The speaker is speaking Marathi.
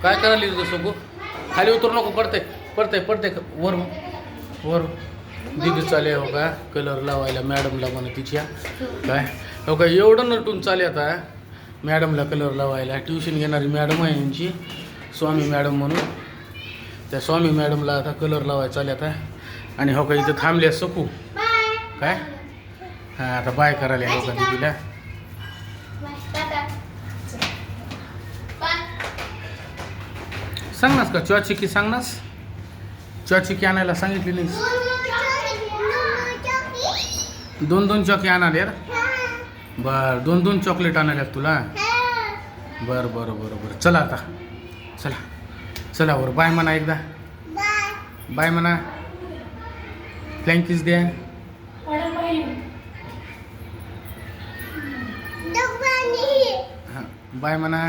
काय करायला तुझं सगू खाली उतरू नको पडते पडते पडते वर वर दिदी चाले हो का कलर लावायला मॅडमला म्हणा तिच्या काय हो का एवढं नटून चाले आता मॅडमला कलर लावायला ट्युशन घेणारी मॅडम आहे यांची स्वामी मॅडम म्हणून त्या स्वामी मॅडमला आता कलर लावायला चाले आता आणि हो का इथं थांबले सकू काय हां आता बाय करायला हो का दिदीला सांगनास का चॉचिकी सांगनास चॉचिकी आणायला सांगितली नाही दोन चॉकी आणाले बर दोन चॉकलेट आणाल्यात तुला बरं बरं बरं बरं चला आता चला चला वर बाय म्हणा एकदा बाय म्हणा फ्लॅंक किस द्या हां बाय म्हणा